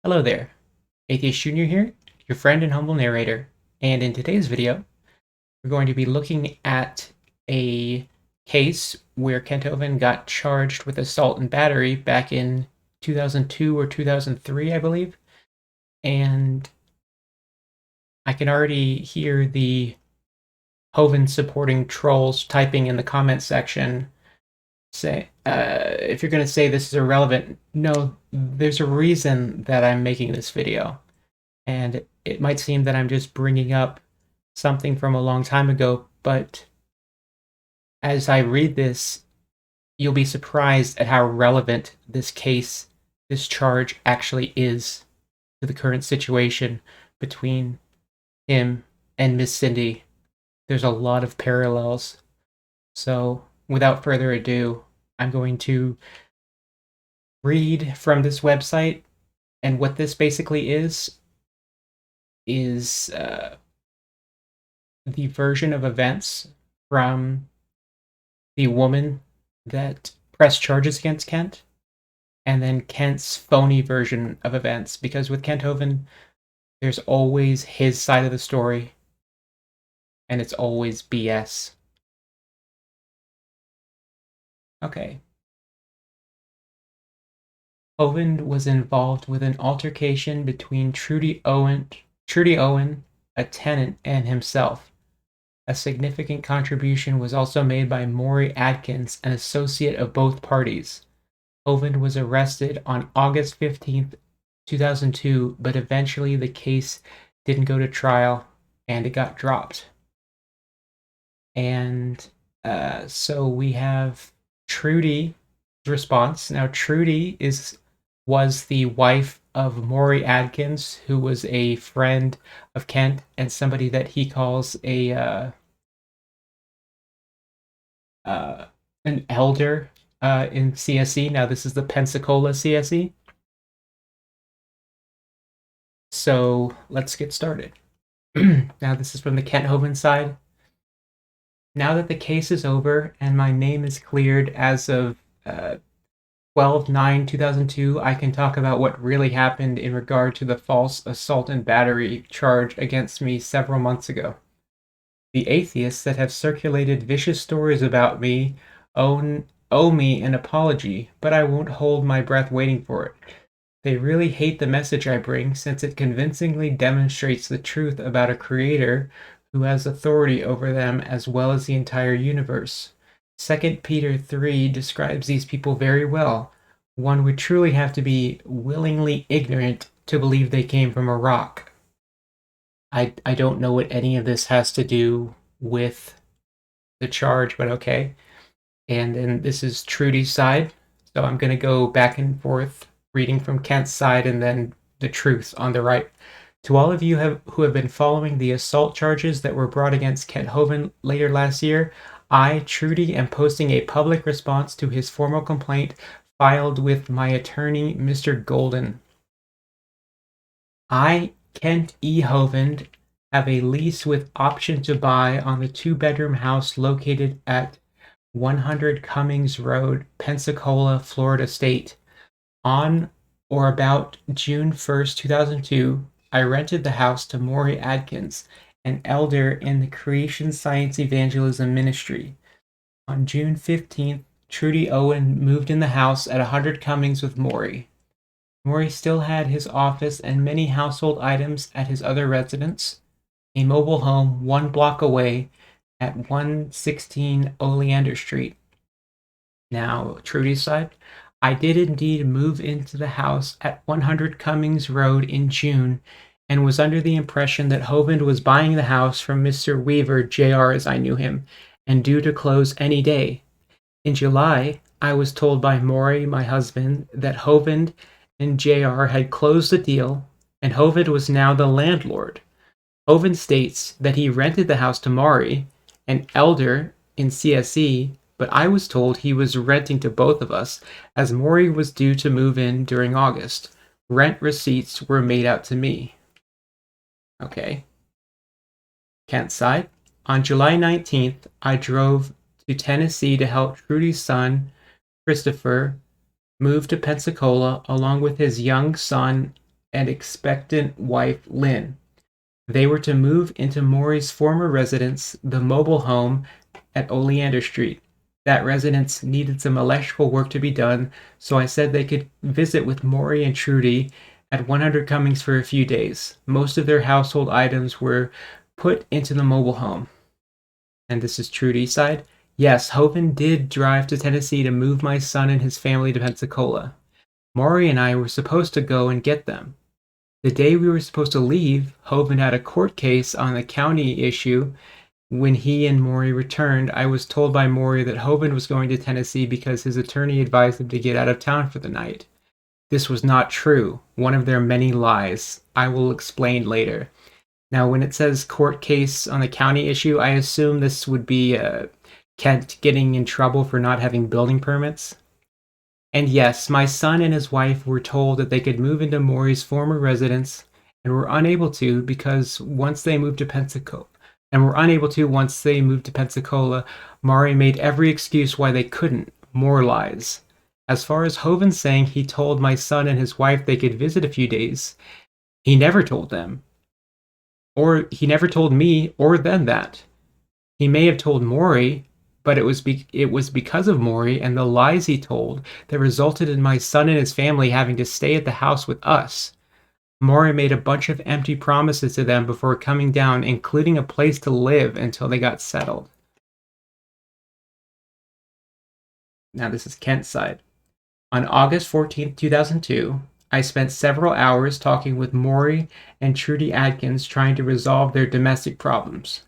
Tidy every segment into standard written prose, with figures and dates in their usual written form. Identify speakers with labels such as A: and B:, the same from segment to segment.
A: Hello there, Atheist Junior here, your friend and humble narrator, and in today's video, we're going to be looking at a case where Kent Hovind got charged with assault and battery back in 2002 or 2003, I believe, and I can already hear the Hovind supporting trolls typing in the comment section say, if you're going to say this is irrelevant, no, there's a reason that I'm making this video. And it might seem that I'm just bringing up something from a long time ago, but as I read this, you'll be surprised at how relevant this case, this charge actually is to the current situation between him and Miss Cindy. There's a lot of parallels. So, without further ado, I'm going to read from this website, and what this basically is the version of events from the woman that pressed charges against Kent, and then Kent's phony version of events. Because with Kent Hovind, there's always his side of the story, and it's always BS. Okay. Hovind was involved with an altercation between Trudy Owen, a tenant, and himself. A significant contribution was also made by Maury Adkins, an associate of both parties. Hovind was arrested on August 15th, 2002, but eventually the case didn't go to trial and it got dropped. And so we have Trudy's response. Now, Trudy was the wife of Maury Adkins, who was a friend of Kent and somebody that he calls an elder in CSE. Now, this is the Pensacola CSE. So let's get started. Now, this is from the Kent Hovind side. Now that the case is over and my name is cleared as of 12/9/2002, I can talk about what really happened in regard to the false assault and battery charge against me several months ago. The atheists that have circulated vicious stories about me owe me an apology, but I won't hold my breath waiting for it. They really hate the message I bring, since it convincingly demonstrates the truth about a creator who has authority over them as well as the entire universe. 2 Peter 3 describes these people very well. One would truly have to be willingly ignorant to believe they came from a rock. I don't know what any of this has to do with the charge, but okay. And then this is Trudy's side. So I'm going to go back and forth, reading from Kent's side and then the truth on the right. To all of you who have been following the assault charges that were brought against Kent Hovind later last year, I, Trudy, am posting a public response to his formal complaint filed with my attorney, Mr. Golden. I, Kent E. Hovind, have a lease with option to buy on the two-bedroom house located at 100 Cummings Road, Pensacola, Florida State. On or about June 1st, 2002, I rented the house to Maury Adkins, an elder in the Creation Science Evangelism Ministry. On June 15th, Trudy Owen moved in the house at 100 Cummings with Maury. Maury still had his office and many household items at his other residence, a mobile home 1 block away at 116 Oleander Street. Now, Trudy's side. I did indeed move into the house at 100 Cummings Road in June and was under the impression that Hovind was buying the house from Mr. Weaver, Jr. as I knew him, and due to close any day. In July, I was told by Maury, my husband, that Hovind and Jr. had closed the deal and Hovind was now the landlord. Hovind states that he rented the house to Maury, an elder in CSE, but I was told he was renting to both of us, as Maury was due to move in during August. Rent receipts were made out to me. Okay. Kent's side. On July 19th, I drove to Tennessee to help Trudy's son, Christopher, move to Pensacola along with his young son, and expectant wife Lynn. They were to move into Maury's former residence, the mobile home at Oleander Street. That residence needed some electrical work to be done, so I said they could visit with Maury and Trudy at 100 Cummings for a few days. Most of their household items were put into the mobile home. And this is Trudy's side. Yes, Hovind did drive to Tennessee to move my son and his family to Pensacola. Maury and I were supposed to go and get them. The day we were supposed to leave, Hovind had a court case on the county issue. When he and Maury returned, I was told by Maury that Hovind was going to Tennessee because his attorney advised him to get out of town for the night. This was not true, one of their many lies. I will explain later. Now, when it says court case on the county issue, I assume this would be Kent getting in trouble for not having building permits. And yes, my son and his wife were told that they could move into Maury's former residence and were unable to because once they moved to Pensacola, Maury made every excuse why they couldn't. More lies. As far as Hovind saying he told my son and his wife they could visit a few days, he never told them. Or he never told me or them that. He may have told Maury, but it was because of Maury and the lies he told that resulted in my son and his family having to stay at the house with us. Maury made a bunch of empty promises to them before coming down, including a place to live until they got settled. Now this is Kent's side. On August 14, 2002, I spent several hours talking with Maury and Trudy Adkins trying to resolve their domestic problems.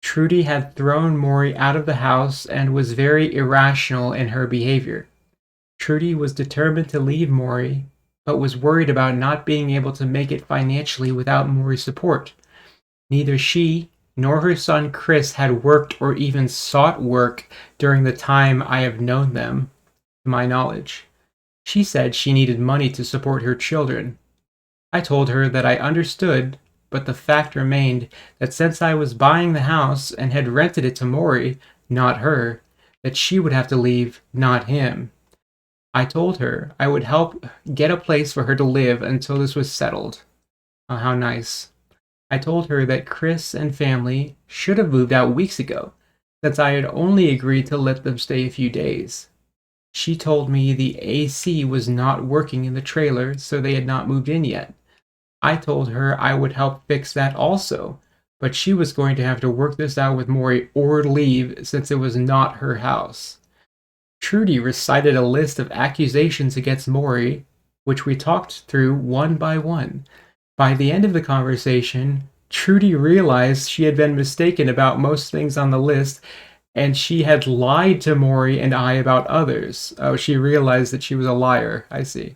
A: Trudy had thrown Maury out of the house and was very irrational in her behavior. Trudy was determined to leave Maury, but was worried about not being able to make it financially without Maury's support. Neither she nor her son Chris had worked or even sought work during the time I have known them, to my knowledge. She said she needed money to support her children. I told her that I understood, but the fact remained that since I was buying the house and had rented it to Maury, not her, that she would have to leave, not him. I told her I would help get a place for her to live until this was settled. Oh, how nice. I told her that Chris and family should have moved out weeks ago, since I had only agreed to let them stay a few days. She told me the AC was not working in the trailer, so they had not moved in yet. I told her I would help fix that also, but she was going to have to work this out with Maury or leave since it was not her house. Trudy recited a list of accusations against Maury, which we talked through one by one. By the end of the conversation, Trudy realized she had been mistaken about most things on the list, and she had lied to Maury and I about others. Oh, she realized that she was a liar. I see.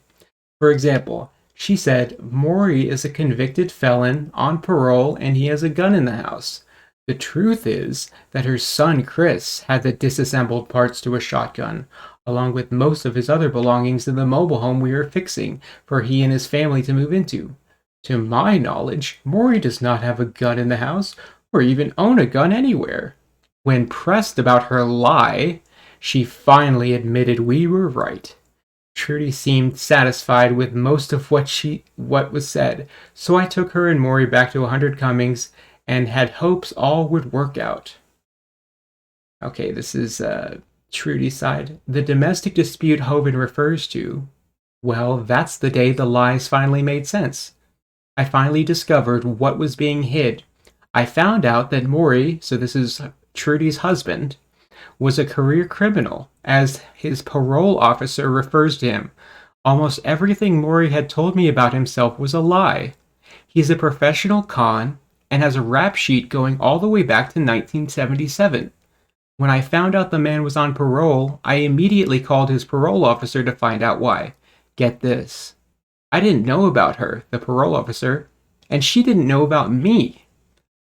A: For example, she said Maury is a convicted felon on parole and he has a gun in the house. The truth is that her son Chris had the disassembled parts to a shotgun, along with most of his other belongings in the mobile home we were fixing for he and his family to move into. To my knowledge, Maury does not have a gun in the house or even own a gun anywhere. When pressed about her lie, she finally admitted we were right. Trudy seemed satisfied with most of what was said, so I took her and Maury back to 100 Cummings and had hopes all would work out. Okay, this is Trudy's side. The domestic dispute Hovind refers to, well, that's the day the lies finally made sense. I finally discovered what was being hid. I found out that Maury, so this is Trudy's husband, was a career criminal, as his parole officer refers to him. Almost everything Maury had told me about himself was a lie. He's a professional con and has a rap sheet going all the way back to 1977. When I found out the man was on parole, I immediately called his parole officer to find out why. Get this. I didn't know about her, the parole officer, and she didn't know about me.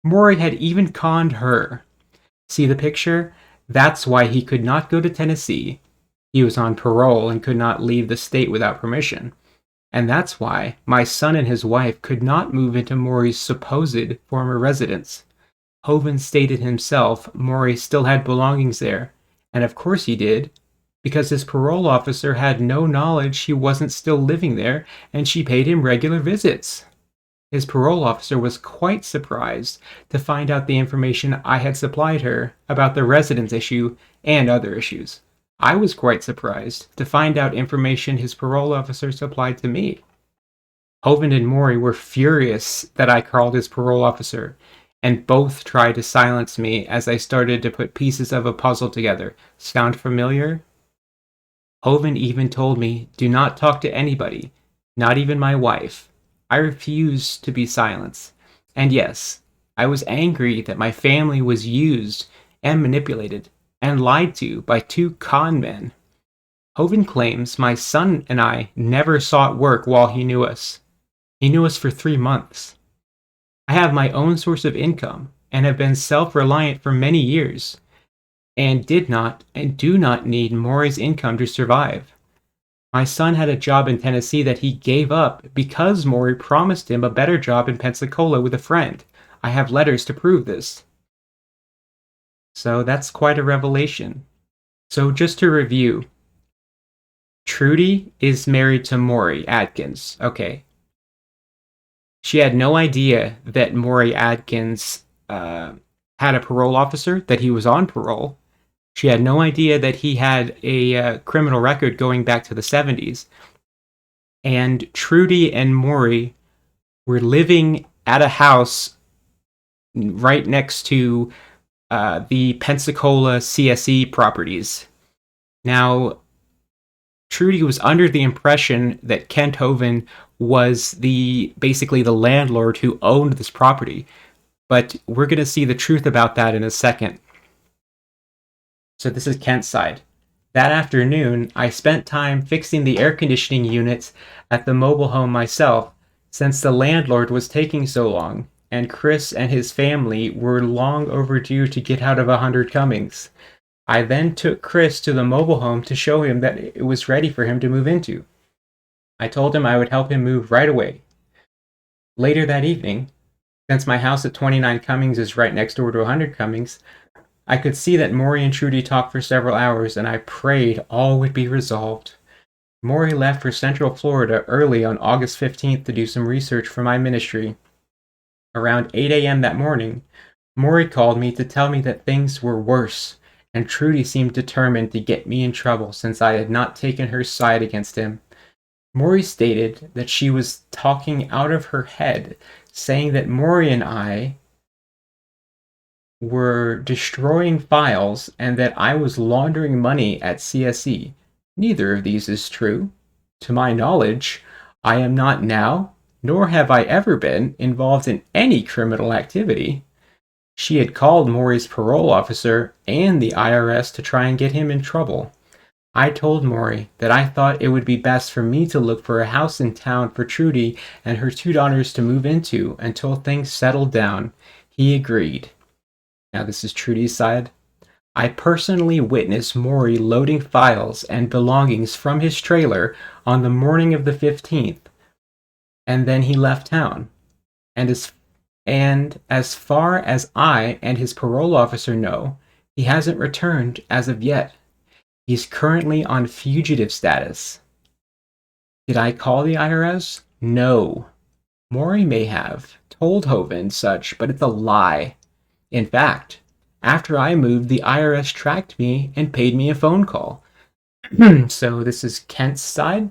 A: Maury had even conned her. See the picture? That's why he could not go to Tennessee. He was on parole and could not leave the state without permission. And that's why my son and his wife could not move into Maury's supposed former residence. Hovind stated himself Maury still had belongings there, and of course he did. because his parole officer had no knowledge he wasn't still living there, and she paid him regular visits. His parole officer was quite surprised to find out the information I had supplied her about the residence issue and other issues. I was quite surprised to find out information his parole officer supplied to me. Hovind and Maury were furious that I called his parole officer, and both tried to silence me as I started to put pieces of a puzzle together. Sound familiar? Hovind even told me, "Do not talk to anybody, not even my wife." I refused to be silenced. And yes, I was angry that my family was used and manipulated and lied to by two con men. Hovind claims my son and I never sought work while he knew us. He knew us for 3 months. I have my own source of income and have been self-reliant for many years, and did not and do not need Maury's income to survive. My son had a job in Tennessee that he gave up because Maury promised him a better job in Pensacola with a friend. I have letters to prove this. So that's quite a revelation. So just to review, Trudy is married to Maury Adkins. Okay. She had no idea that Maury Adkins had a parole officer, that he was on parole. She had no idea that he had a criminal record going back to the 70s. And Trudy and Maury were living at a house right next to the Pensacola CSE properties. Now, Trudy was under the impression that Kent Hovind was basically the landlord who owned this property. But we're going to see the truth about that in a second. So this is Kent's side. That afternoon, I spent time fixing the air conditioning units at the mobile home myself, since the landlord was taking so long, and Chris and his family were long overdue to get out of 100 Cummings. I then took Chris to the mobile home to show him that it was ready for him to move into. I told him I would help him move right away. Later that evening, since my house at 29 Cummings is right next door to 100 Cummings, I could see that Maury and Trudy talked for several hours, and I prayed all would be resolved. Maury left for Central Florida early on August 15th to do some research for my ministry. Around 8 a.m. that morning, Maury called me to tell me that things were worse, and Trudy seemed determined to get me in trouble since I had not taken her side against him. Maury stated that she was talking out of her head, saying that Maury and I were destroying files and that I was laundering money at CSE. Neither of these is true. To my knowledge, I am not now, nor have I ever been, involved in any criminal activity. She had called Maury's parole officer and the IRS to try and get him in trouble. I told Maury that I thought it would be best for me to look for a house in town for Trudy and her 2 daughters to move into until things settled down. He agreed. Now this is Trudy's side. I personally witnessed Maury loading files and belongings from his trailer on the morning of the 15th, and then he left town. And as far as I and his parole officer know, he hasn't returned as of yet. He's currently on fugitive status. Did I call the IRS? No. Maury may have told Hovind such, but it's a lie. In fact, after I moved, the IRS tracked me and paid me a phone call. So this is Kent's side.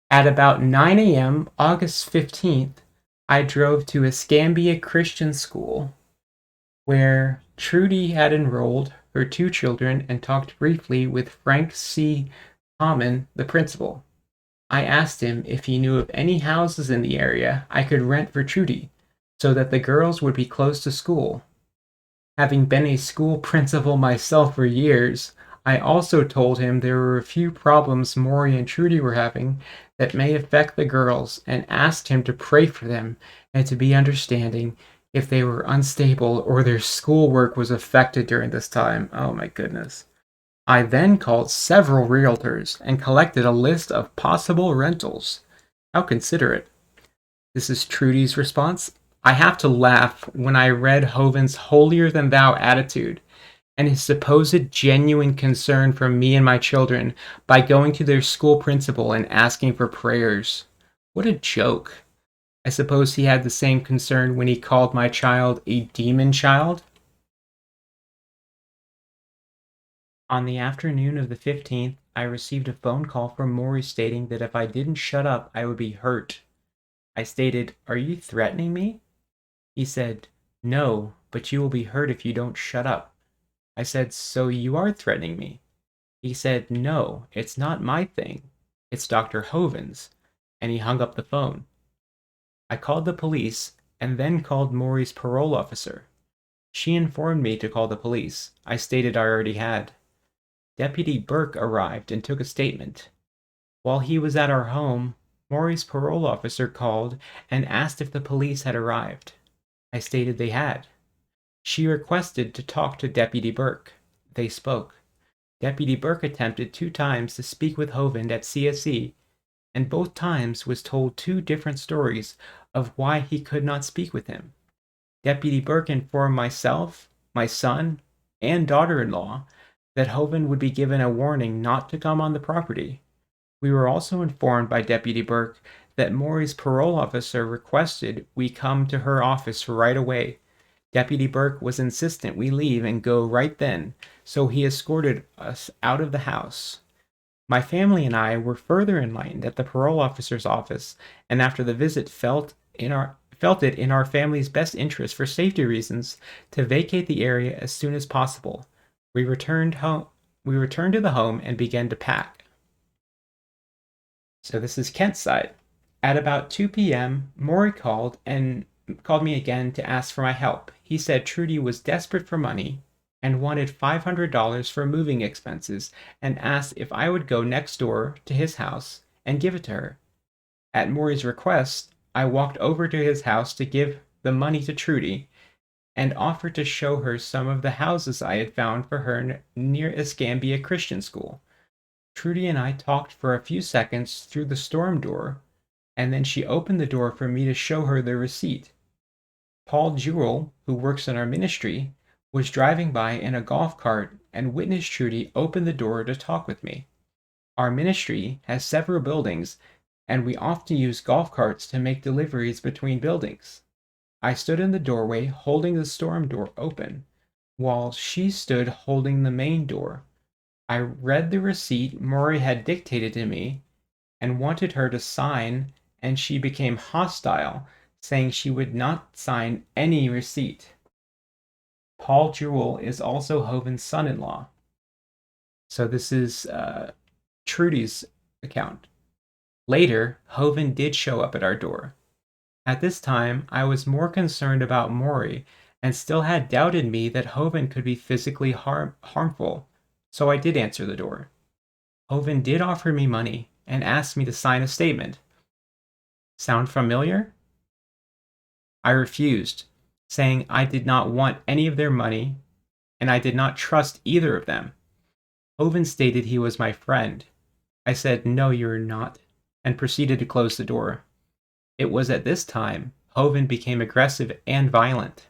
A: At about 9 a.m., August 15th, I drove to Escambia Christian School, where Trudy had enrolled her 2 children and talked briefly with Frank C. Tommen, the principal. I asked him if he knew of any houses in the area I could rent for Trudy, so that the girls would be close to school. Having been a school principal myself for years, I also told him there were a few problems Maury and Trudy were having that may affect the girls, and asked him to pray for them and to be understanding if they were unstable or their schoolwork was affected during this time. Oh my goodness. I then called several realtors and collected a list of possible rentals. How considerate. This is Trudy's response. I have to laugh when I read Hovind's holier-than-thou attitude. and his supposed genuine concern for me and my children by going to their school principal and asking for prayers. What a joke. I suppose he had the same concern when he called my child a demon child. On the afternoon of the 15th, I received a phone call from Maury stating that if I didn't shut up, I would be hurt. I stated, "Are you threatening me?" He said, "No, but you will be hurt if you don't shut up." I said, "So you are threatening me?" He said, "No, it's not my thing. It's Dr. Hovind's." And he hung up the phone. I called the police and then called Maury's parole officer. She informed me to call the police. I stated I already had. Deputy Burke arrived and took a statement. While he was at our home, Maury's parole officer called and asked if the police had arrived. I stated they had. She requested to talk to Deputy Burke. They spoke. Deputy Burke attempted 2 times to speak with Hovind at CSE, and both times was told 2 different stories of why he could not speak with him. Deputy Burke informed myself, my son, and daughter-in-law that Hovind would be given a warning not to come on the property. We were also informed by Deputy Burke that Maury's parole officer requested we come to her office right away. Deputy Burke was insistent we leave and go right then, so he escorted us out of the house. My family and I were further enlightened at the parole officer's office, and after the visit felt it in our family's best interest for safety reasons to vacate the area as soon as possible. We returned to the home and began to pack. So this is Kent's side. At about 2 p.m., Maury called me again to ask for my help. He said Trudy was desperate for money and wanted $500 for moving expenses and asked if I would go next door to his house and give it to her. At Maury's request, I walked over to his house to give the money to Trudy and offered to show her some of the houses I had found for her near Escambia Christian School. Trudy and I talked for a few seconds through the storm door, and then she opened the door for me to show her the receipt. Paul Jewell, who works in our ministry, was driving by in a golf cart and witnessed Trudy open the door to talk with me. Our ministry has several buildings, and we often use golf carts to make deliveries between buildings. I stood in the doorway holding the storm door open, while she stood holding the main door. I read the receipt Maury had dictated to me and wanted her to sign, and she became hostile, saying she would not sign any receipt. Paul Jewell is also Hovind's son-in-law. So this is Trudy's account. Later, Hovind did show up at our door. At this time, I was more concerned about Maury and still had doubt in me that Hovind could be physically harmful, so I did answer the door. Hovind did offer me money and asked me to sign a statement. Sound familiar? I refused, saying I did not want any of their money and I did not trust either of them. Hovind stated he was my friend. I said, "No, you're not," and proceeded to close the door. It was at this time Hovind became aggressive and violent.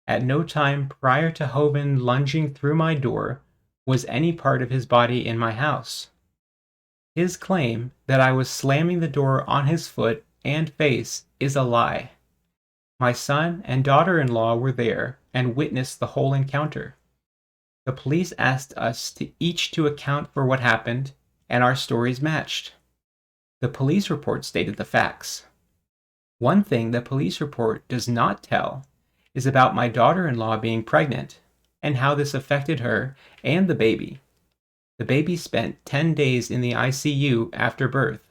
A: At no time prior to Hovind lunging through my door was any part of his body in my house. His claim that I was slamming the door on his foot and face is a lie. My son and daughter-in-law were there and witnessed the whole encounter. The police asked us each to account for what happened, and our stories matched. The police report stated the facts. One thing the police report does not tell is about my daughter-in-law being pregnant and how this affected her and the baby. The baby spent 10 days in the ICU after birth,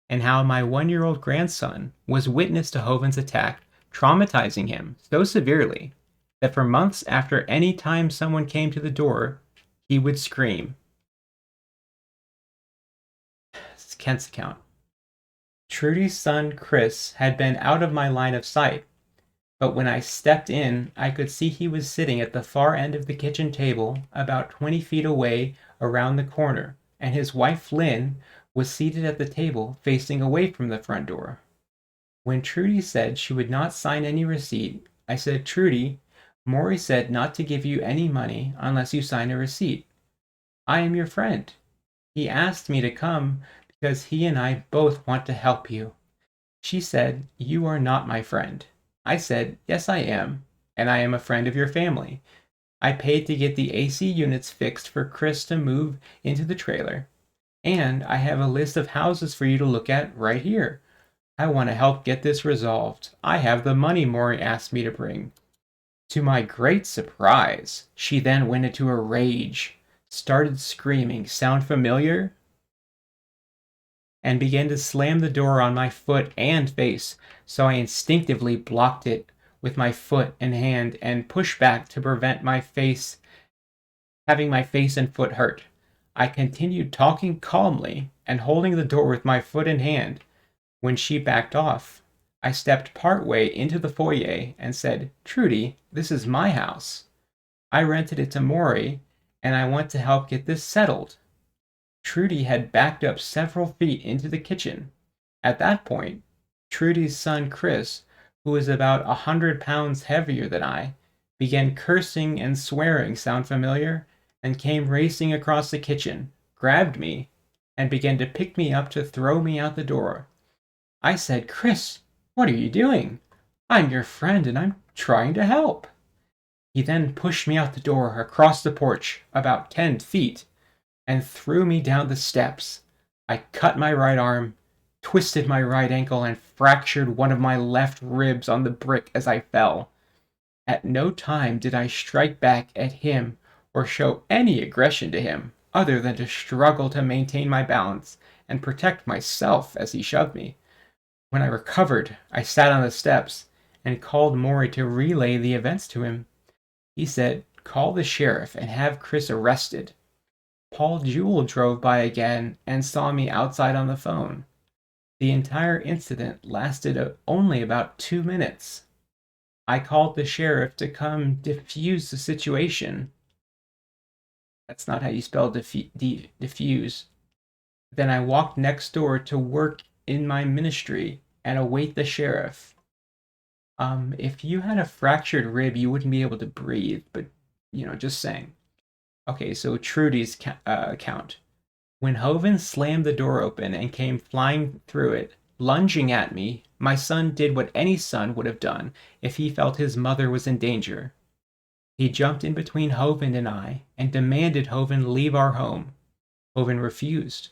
A: and how my 1-year-old grandson was witness to Hovind's attack, traumatizing him so severely that for months after any time someone came to the door, he would scream. This is Kent's account. Trudy's son, Chris, had been out of my line of sight, but when I stepped in, I could see he was sitting at the far end of the kitchen table, about 20 feet away around the corner, and his wife, Lynn, was seated at the table facing away from the front door. When Trudy said she would not sign any receipt, I said, "Trudy, Maury said not to give you any money unless you sign a receipt. I am your friend. He asked me to come because he and I both want to help you. She said, you are not my friend. I said, yes, I am, and I am a friend of your family. I paid to get the AC units fixed for Chris to move into the trailer, and I have a list of houses for you to look at right here. I want to help get this resolved. I have the money Maury asked me to bring. To my great surprise, she then went into a rage, started screaming, sound familiar? And began to slam the door on my foot and face, so I instinctively blocked it with my foot and hand and pushed back to prevent having my face and foot hurt. I continued talking calmly and holding the door with my foot and hand. When she backed off, I stepped partway into the foyer and said, Trudy, this is my house. I rented it to Maury, and I want to help get this settled. Trudy had backed up several feet into the kitchen. At that point, Trudy's son Chris, who was about 100 pounds heavier than I, began cursing and swearing, sound familiar, and came racing across the kitchen, grabbed me, and began to pick me up to throw me out the door. I said, Chris, what are you doing? I'm your friend and I'm trying to help. He then pushed me out the door across the porch about 10 feet and threw me down the steps. I cut my right arm, twisted my right ankle, and fractured one of my left ribs on the brick as I fell. At no time did I strike back at him or show any aggression to him, other than to struggle to maintain my balance and protect myself as he shoved me. When I recovered, I sat on the steps and called Maury to relay the events to him. He said, call the sheriff and have Chris arrested. Paul Jewell drove by again and saw me outside on the phone. The entire incident lasted only about 2 minutes. I called the sheriff to come defuse the situation. That's not how you spell diffuse. Then I walked next door to work in my ministry and await the sheriff. If you had a fractured rib, you wouldn't be able to breathe, but, just saying. Okay, so Trudy's account. When Hovind slammed the door open and came flying through it, lunging at me, my son did what any son would have done if he felt his mother was in danger. He jumped in between Hovind and I and demanded Hovind leave our home. Hovind refused.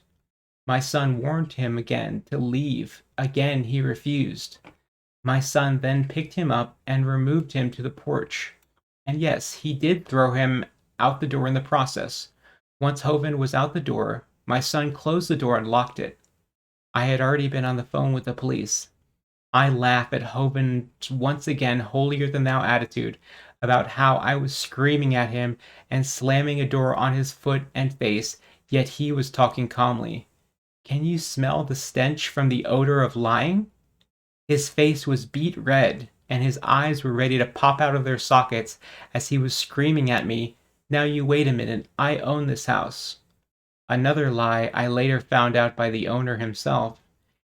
A: My son warned him again to leave. Again he refused. My son then picked him up and removed him to the porch. And yes, he did throw him out the door in the process. Once Hovind was out the door, my son closed the door and locked it. I had already been on the phone with the police. I laugh at Hovind's once again holier-than-thou attitude about how I was screaming at him and slamming a door on his foot and face, yet he was talking calmly. Can you smell the stench from the odor of lying? His face was beet red, and his eyes were ready to pop out of their sockets as he was screaming at me, now you wait a minute, I own this house. Another lie I later found out by the owner himself.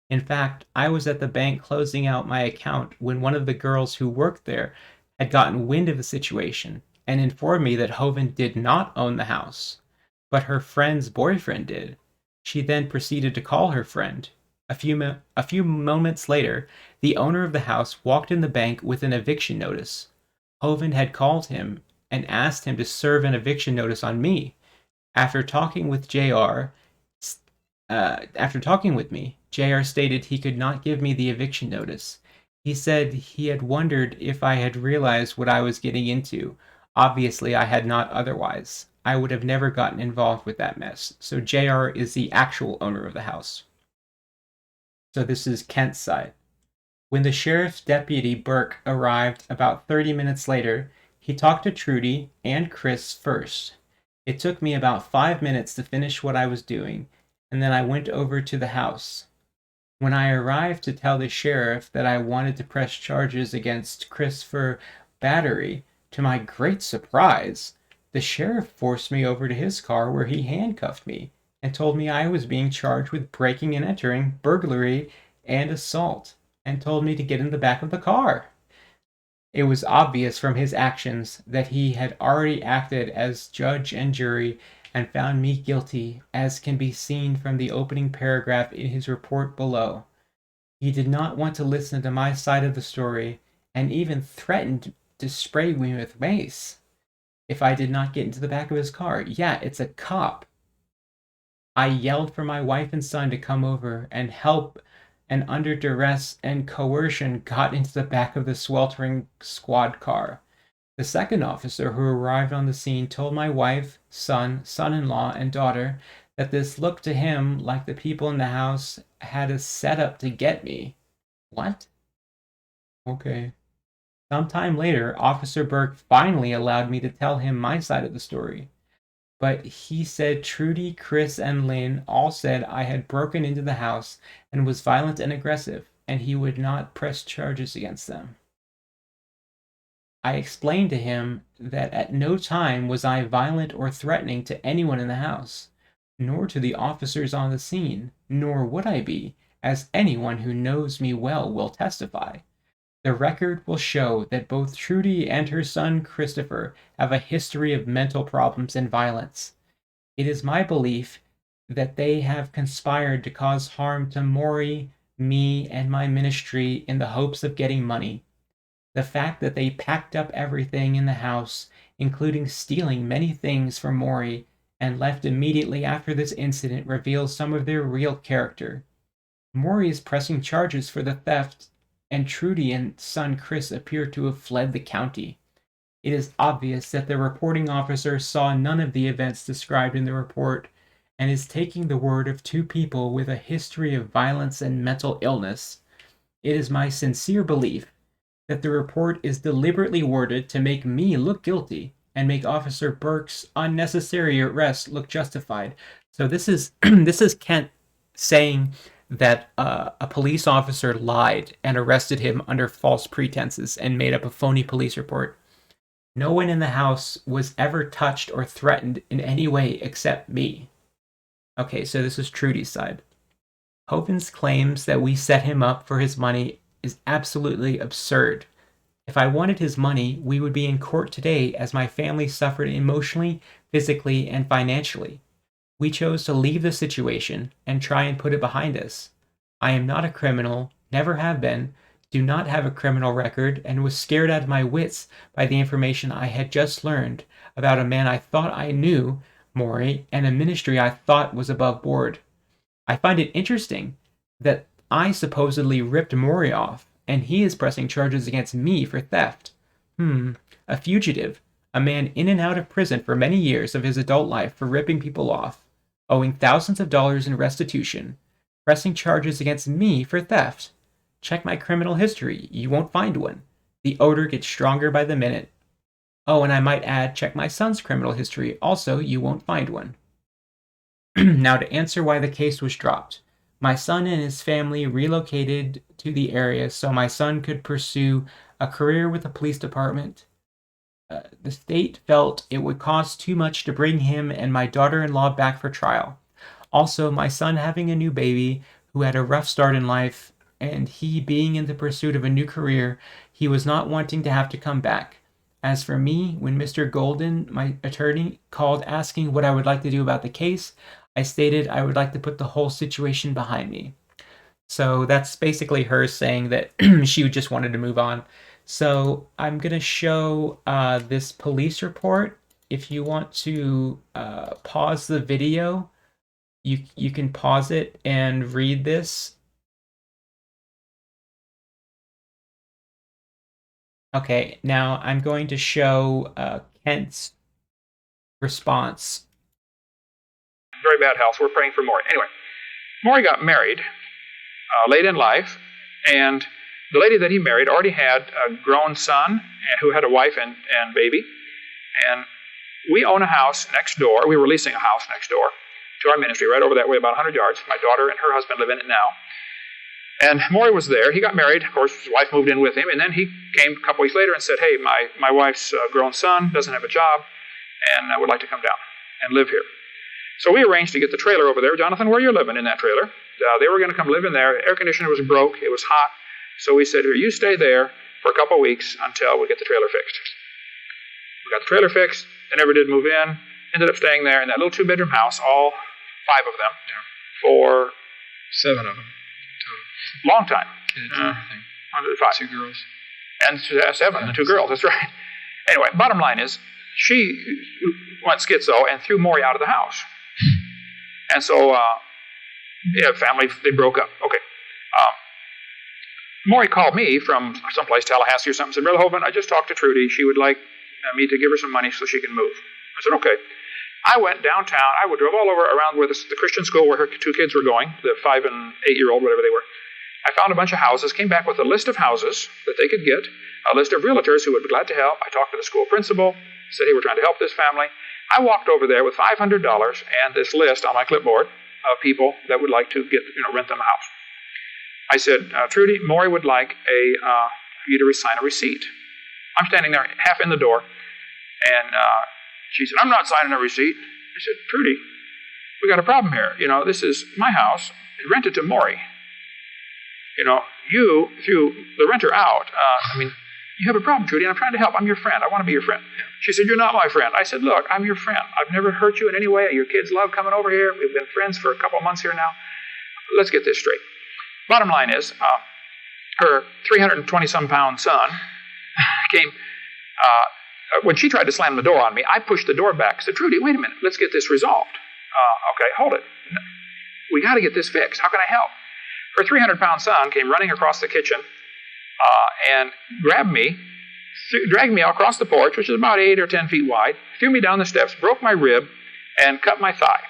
A: In fact, I was at the bank closing out my account when one of the girls who worked there had gotten wind of the situation and informed me that Hovind did not own the house, but her friend's boyfriend did. She then proceeded to call her friend. A few moments later, the owner of the house walked in the bank with an eviction notice. Hovind had called him and asked him to serve an eviction notice on me. After talking with me, JR stated he could not give me the eviction notice. He said he had wondered if I had realized what I was getting into. Obviously, I had not otherwise. I would have never gotten involved with that mess. So JR is the actual owner of the house. So this is Kent's side. When the sheriff's deputy Burke arrived about 30 minutes later, he talked to Trudy and Chris first. It took me about 5 minutes to finish what I was doing, and then I went over to the house. When I arrived to tell the sheriff that I wanted to press charges against Chris for battery, to my great surprise, the sheriff forced me over to his car where he handcuffed me and told me I was being charged with breaking and entering, burglary, and assault, and told me to get in the back of the car. It was obvious from his actions that he had already acted as judge and jury and found me guilty, as can be seen from the opening paragraph in his report below. He did not want to listen to my side of the story and even threatened to spray me with mace if I did not get into the back of his car. Yeah, it's a cop. I yelled for my wife and son to come over and help, and under duress and coercion got into the back of the sweltering squad car. The second officer who arrived on the scene told my wife, son, son-in-law, and daughter that this looked to him like the people in the house had a setup to get me. What? Okay. Sometime later, Officer Burke finally allowed me to tell him my side of the story. But he said Trudy, Chris, and Lynn all said I had broken into the house and was violent and aggressive, and he would not press charges against them. I explained to him that at no time was I violent or threatening to anyone in the house, nor to the officers on the scene, nor would I be, as anyone who knows me well will testify. The record will show that both Trudy and her son Christopher have a history of mental problems and violence. It is my belief that they have conspired to cause harm to Maury, me, and my ministry in the hopes of getting money. The fact that they packed up everything in the house, including stealing many things from Maury, and left immediately after this incident reveals some of their real character. Maury is pressing charges for the theft, and Trudy and son Chris appear to have fled the county. It is obvious that the reporting officer saw none of the events described in the report and is taking the word of two people with a history of violence and mental illness. It is my sincere belief that the report is deliberately worded to make me look guilty and make Officer Burke's unnecessary arrest look justified. So this is this is Kent saying that a police officer lied and arrested him under false pretenses and made up a phony police report. No one in the house was ever touched or threatened in any way except me. Okay, so this is Trudy's side. Hovind's claims that we set him up for his money is absolutely absurd. If I wanted his money, we would be in court today as my family suffered emotionally, physically, and financially. We chose to leave the situation and try and put it behind us. I am not a criminal, never have been, do not have a criminal record, and was scared out of my wits by the information I had just learned about a man I thought I knew, Maury, and a ministry I thought was above board. I find it interesting that I supposedly ripped Maury off, and he is pressing charges against me for theft. A fugitive, a man in and out of prison for many years of his adult life for ripping people off, owing thousands of dollars in restitution, pressing charges against me for theft. Check my criminal history. You won't find one. The odor gets stronger by the minute. Oh, and I might add, check my son's criminal history. Also, you won't find one. Now, to answer why the case was dropped. My son and his family relocated to the area so my son could pursue a career with the police department. The state felt it would cost too much to bring him and my daughter-in-law back for trial. Also, my son having a new baby who had a rough start in life, and he being in the pursuit of a new career, he was not wanting to have to come back. As for me, when Mr. Golden, my attorney, called asking what I would like to do about the case, I stated I would like to put the whole situation behind me. So that's basically her saying that she just wanted to move on. So I'm going to show this police report. If you want to pause the video, you can pause it and read this. Okay, now I'm going to show Kent's response.
B: Very bad health. We're praying for Maury. Anyway, Maury got married late in life, and the lady that he married already had a grown son who had a wife and baby. And we own a house next door. We were leasing a house next door to our ministry, right over that way, about 100 yards. My daughter and her husband live in it now. And Maury was there. He got married. Of course, his wife moved in with him. And then he came a couple weeks later and said, hey, my wife's grown son doesn't have a job, and I would like to come down and live here. So we arranged to get the trailer over there. Jonathan, where you're living in that trailer. They were going to come live in there. Air conditioner was broke. It was hot. So we said, here, you stay there. for a couple of weeks until we get the trailer fixed. We got the trailer fixed. They never did move in. Ended up staying there in that little 2-bedroom house, all 5 of them, for
C: 7 of them.
B: long time.
C: Kids and everything.
B: 5.
C: 2 girls.
B: And 7, the 2 girls, that's right. Anyway, bottom line is, she went schizo and threw Maury out of the house. And so, family, they broke up. Okay. Maury called me from someplace, Tallahassee or something, said, Brother Hovind, I just talked to Trudy. She would like me to give her some money so she can move. I said, okay. I went downtown. I drove all over around where the Christian school where her 2 kids were going, the 5 and 8-year-old, whatever they were. I found a bunch of houses, came back with a list of houses that they could get, a list of realtors who would be glad to help. I talked to the school principal, said, hey, we're trying to help this family. I walked over there with $500 and this list on my clipboard of people that would like to rent them a house. I said, Trudy, Maury would like you to sign a receipt. I'm standing there half in the door, and she said, I'm not signing a receipt. I said, Trudy, we got a problem here. This is my house, rented to Maury. You threw the renter out. You have a problem, Trudy, and I'm trying to help. I'm your friend. I want to be your friend. She said, you're not my friend. I said, look, I'm your friend. I've never hurt you in any way. Your kids love coming over here. We've been friends for a couple of months here now. Let's get this straight. Bottom line is, her 320-some-pound son came, when she tried to slam the door on me, I pushed the door back. I said, Trudy, wait a minute. Let's get this resolved. Okay, hold it. We got to get this fixed. How can I help? Her 300-pound son came running across the kitchen and grabbed me, dragged me across the porch, which is about 8 or 10 feet wide, threw me down the steps, broke my rib, and cut my thigh.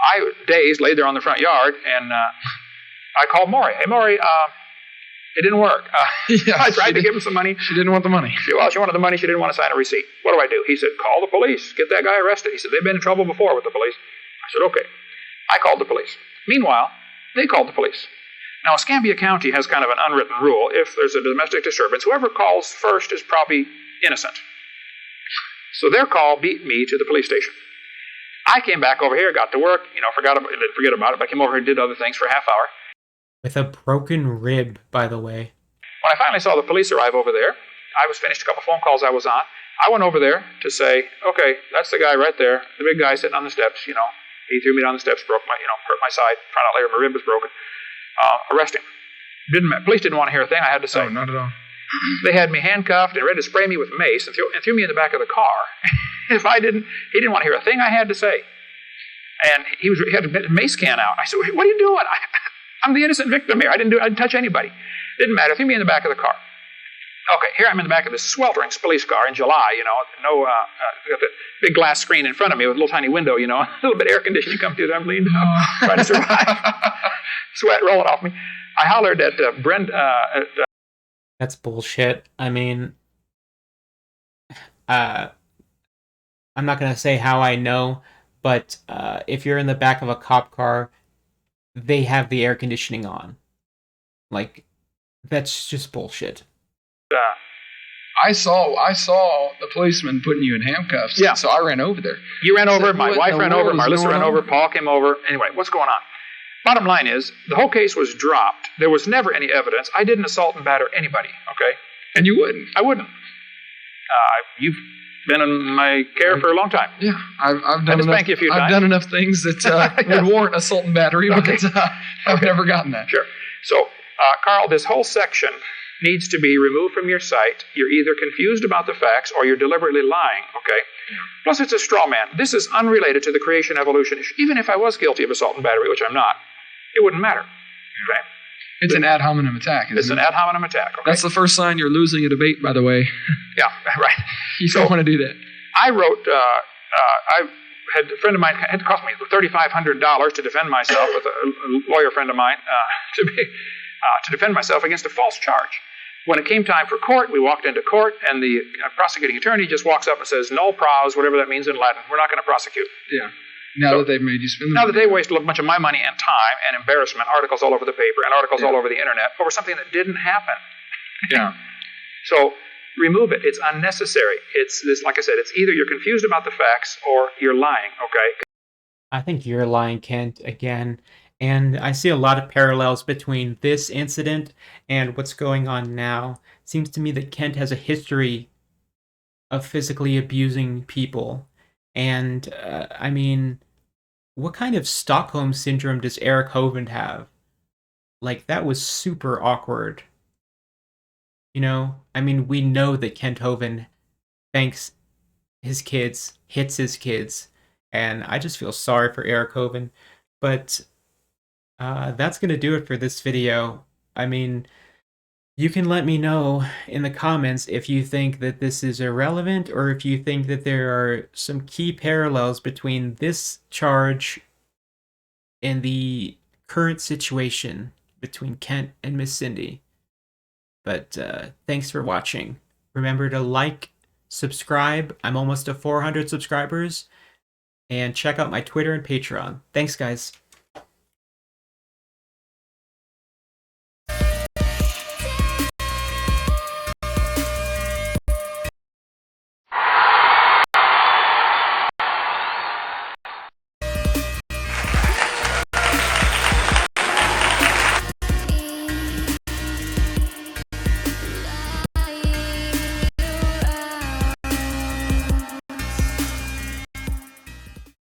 B: I, dazed, laid there on the front yard, and I called Maury. Hey, Maury, it didn't work. I tried to give him some money.
C: She didn't want the money.
B: She wanted the money. She didn't want to sign a receipt. What do I do? He said, call the police. Get that guy arrested. He said, they've been in trouble before with the police. I said, okay. I called the police. Meanwhile, they called the police. Now, Escambia County has kind of an unwritten rule. If there's a domestic disturbance, whoever calls first is probably innocent. So their call beat me to the police station. I came back over here, got to work, forget about it, but I came over here and did other things for a half hour.
A: With a broken rib, by the way.
B: When I finally saw the police arrive over there, I was finished a couple phone calls I was on. I went over there to say, okay, that's the guy right there, the big guy sitting on the steps, he threw me down the steps, hurt my side, found out later my rib was broken. Arrest him. Police didn't want to hear a thing I had to say.
C: Oh, not at all.
B: They had me handcuffed and ready to spray me with mace and threw me in the back of the car. He didn't want to hear a thing I had to say. And he had a mace can out. I said, what are you doing? I'm the innocent victim here. I didn't touch anybody. Didn't matter. Threw me in the back of the car. Okay, here I'm in the back of this sweltering police car in July, got the big glass screen in front of me with a little tiny window, a little bit of air conditioning come through there. I'm leaning up, trying to survive. Sweat rolling off me. I hollered at Brenda.
A: That's bullshit. I mean, I'm not going to say how I know, but if you're in the back of a cop car, they have the air conditioning on. Like, that's just bullshit.
C: I saw the policeman putting you in handcuffs.
B: Yeah.
C: So I ran over there.
B: You ran over, my wife ran over, Marlissa ran over, Paul came over. Anyway, what's going on? Bottom line is, the whole case was dropped. There was never any evidence. I didn't assault and batter anybody, okay?
C: And you wouldn't.
B: I wouldn't. You've been in my care for a long time.
C: Yeah, I've done
B: spank you a few times.
C: I've done enough things that would warrant assault and battery, but I've never gotten that.
B: Sure. So, Carl, this whole section needs to be removed from your site. You're either confused about the facts or you're deliberately lying, okay? Yeah. Plus, it's a straw man. This is unrelated to the creation evolution issue. Even if I was guilty of assault and battery, which I'm not, it wouldn't matter, okay?
C: It's an ad hominem attack, isn't it?
B: It's an ad hominem attack, okay?
C: That's the first sign you're losing a debate, by the way.
B: Yeah, right.
C: You don't want to do that.
B: I wrote, a friend of mine, it had to cost me $3,500 to defend myself with a lawyer friend of mine, to defend myself against a false charge. When it came time for court, we walked into court, and the prosecuting attorney just walks up and says, "Null pros," whatever that means in Latin. We're not going to prosecute.
C: Yeah. Now that they've made you spend the
B: money. Now that they wasted a bunch of my money and time and embarrassment, articles all over the paper and articles all over the internet over something that didn't happen.
C: Yeah.
B: So remove it. It's unnecessary. It's this, like I said, it's either you're confused about the facts or you're lying, okay?
A: I think you're lying, Kent, again. And I see a lot of parallels between this incident and what's going on now. It seems to me that Kent has a history of physically abusing people. And I mean, what kind of Stockholm syndrome does Eric Hovind have? Like, that was super awkward. You know? I mean, we know that Kent Hovind thanks his kids, hits his kids, and I just feel sorry for Eric Hovind. But that's going to do it for this video. I mean, you can let me know in the comments if you think that this is irrelevant or if you think that there are some key parallels between this charge and the current situation between Kent and Miss Cindy. But thanks for watching. Remember to like, subscribe. I'm almost to 400 subscribers. And check out my Twitter and Patreon. Thanks, guys.